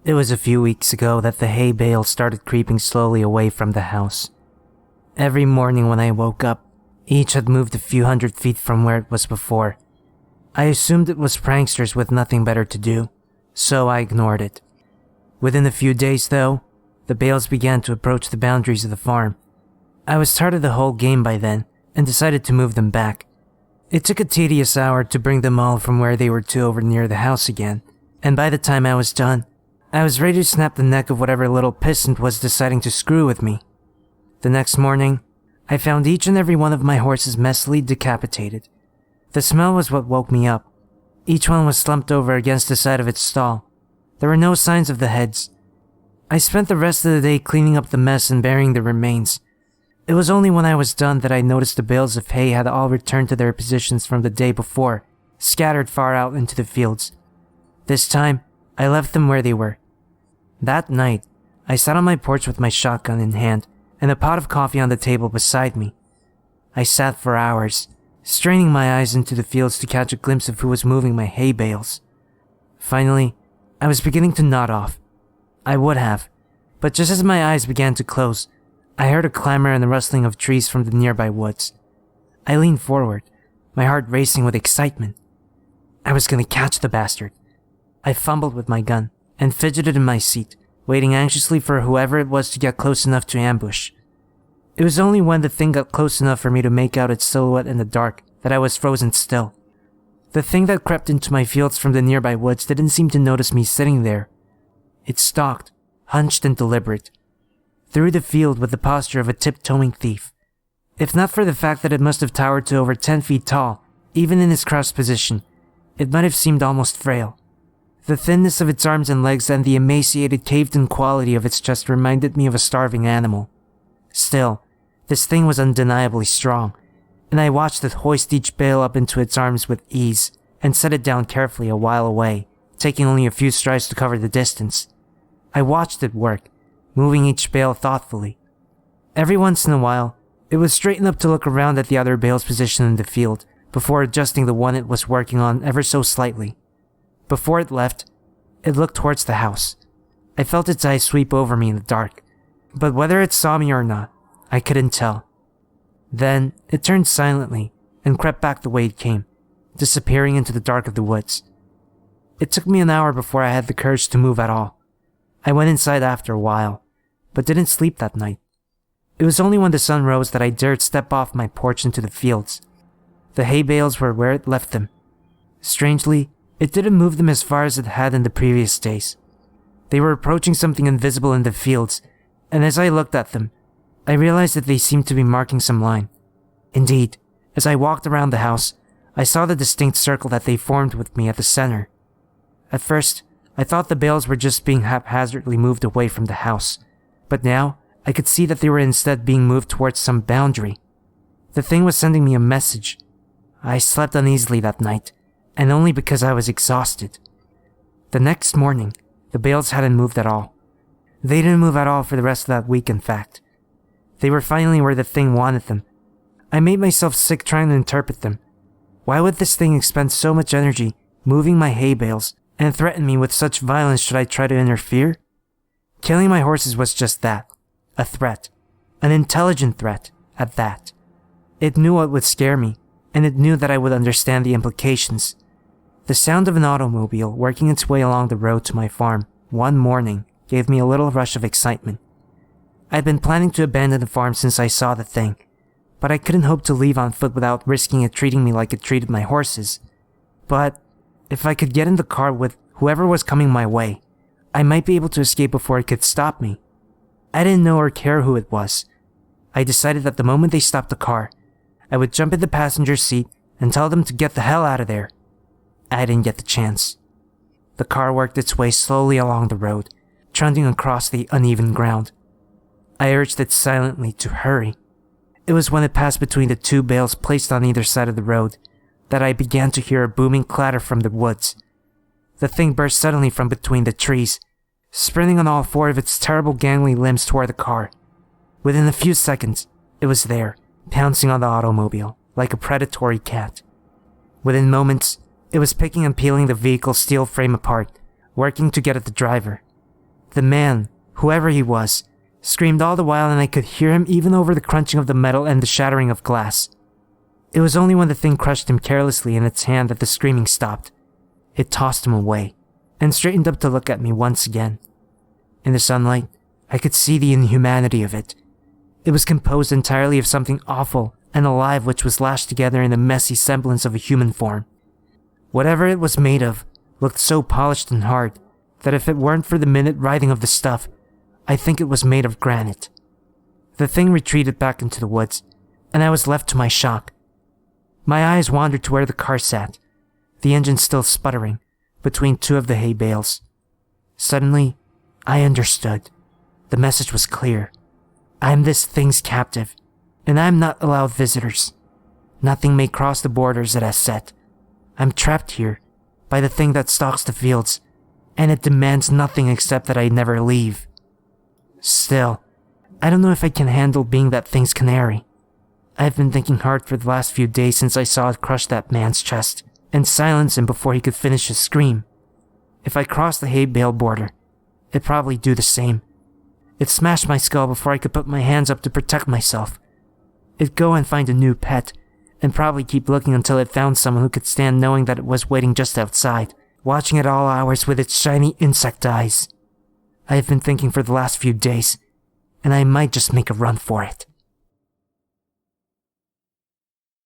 It was a few weeks ago that the hay bales started creeping slowly away from the house. Every morning when I woke up, each had moved a few hundred feet from where it was before. I assumed it was pranksters with nothing better to do, so I ignored it. Within a few days, though, the bales began to approach the boundaries of the farm. I was tired of the whole game by then, and decided to move them back. It took a tedious hour to bring them all from where they were to over near the house again, and by the time I was done, I was ready to snap the neck of whatever little pissant was deciding to screw with me. The next morning, I found each and every one of my horses messily decapitated. The smell was what woke me up. Each one was slumped over against the side of its stall. There were no signs of the heads. I spent the rest of the day cleaning up the mess and burying the remains. It was only when I was done that I noticed the bales of hay had all returned to their positions from the day before, scattered far out into the fields. This time, I left them where they were. That night, I sat on my porch with my shotgun in hand and a pot of coffee on the table beside me. I sat for hours, straining my eyes into the fields to catch a glimpse of who was moving my hay bales. Finally, I was beginning to nod off. I would have, but just as my eyes began to close, I heard a clamor and the rustling of trees from the nearby woods. I leaned forward, my heart racing with excitement. I was going to catch the bastard. I fumbled with my gun and fidgeted in my seat, waiting anxiously for whoever it was to get close enough to ambush. It was only when the thing got close enough for me to make out its silhouette in the dark that I was frozen still. The thing that crept into my fields from the nearby woods didn't seem to notice me sitting there. It stalked, hunched and deliberate, through the field with the posture of a tiptoeing thief. If not for the fact that it must have towered to over 10 feet tall, even in its crouched position, it might have seemed almost frail. The thinness of its arms and legs and the emaciated, caved-in quality of its chest reminded me of a starving animal. Still, this thing was undeniably strong, and I watched it hoist each bale up into its arms with ease and set it down carefully a while away, taking only a few strides to cover the distance. I watched it work, moving each bale thoughtfully. Every once in a while, it would straighten up to look around at the other bale's position in the field before adjusting the one it was working on ever so slightly. Before it left, it looked towards the house. I felt its eyes sweep over me in the dark, but whether it saw me or not, I couldn't tell. Then, it turned silently and crept back the way it came, disappearing into the dark of the woods. It took me an hour before I had the courage to move at all. I went inside after a while, but didn't sleep that night. It was only when the sun rose that I dared step off my porch into the fields. The hay bales were where it left them. Strangely, it didn't move them as far as it had in the previous days. They were approaching something invisible in the fields, and as I looked at them, I realized that they seemed to be marking some line. Indeed, as I walked around the house, I saw the distinct circle that they formed with me at the center. At first, I thought the bales were just being haphazardly moved away from the house, but now I could see that they were instead being moved towards some boundary. The thing was sending me a message. I slept uneasily that night, and only because I was exhausted. The next morning, the bales hadn't moved at all. They didn't move at all for the rest of that week, in fact. They were finally where the thing wanted them. I made myself sick trying to interpret them. Why would this thing expend so much energy moving my hay bales and threaten me with such violence should I try to interfere? Killing my horses was just that. A threat. An intelligent threat, at that. It knew what would scare me, and it knew that I would understand the implications. The sound of an automobile working its way along the road to my farm one morning gave me a little rush of excitement. I'd been planning to abandon the farm since I saw the thing, but I couldn't hope to leave on foot without risking it treating me like it treated my horses. But if I could get in the car with whoever was coming my way, I might be able to escape before it could stop me. I didn't know or care who it was. I decided that the moment they stopped the car, I would jump in the passenger seat and tell them to get the hell out of there. I didn't get the chance. The car worked its way slowly along the road, trundling across the uneven ground. I urged it silently to hurry. It was when it passed between the two bales placed on either side of the road that I began to hear a booming clatter from the woods. The thing burst suddenly from between the trees, sprinting on all four of its terrible gangly limbs toward the car. Within a few seconds, it was there, pouncing on the automobile, like a predatory cat. Within moments, it was picking and peeling the vehicle's steel frame apart, working to get at the driver. The man, whoever he was, screamed all the while, and I could hear him even over the crunching of the metal and the shattering of glass. It was only when the thing crushed him carelessly in its hand that the screaming stopped. It tossed him away, and straightened up to look at me once again. In the sunlight, I could see the inhumanity of it. It was composed entirely of something awful and alive which was lashed together in the messy semblance of a human form. Whatever it was made of looked so polished and hard that if it weren't for the minute writhing of the stuff, I think it was made of granite. The thing retreated back into the woods, and I was left to my shock. My eyes wandered to where the car sat, the engine still sputtering, between two of the hay bales. Suddenly, I understood. The message was clear. I am this thing's captive, and I am not allowed visitors. Nothing may cross the borders it has set. I'm trapped here by the thing that stalks the fields, and it demands nothing except that I never leave. Still, I don't know if I can handle being that thing's canary. I've been thinking hard for the last few days since I saw it crush that man's chest and silence him before he could finish his scream. If I crossed the hay bale border, it'd probably do the same. It'd smash my skull before I could put my hands up to protect myself. It'd go and find a new pet, and probably keep looking until it found someone who could stand knowing that it was waiting just outside, watching at all hours with its shiny insect eyes. I have been thinking for the last few days, and I might just make a run for it.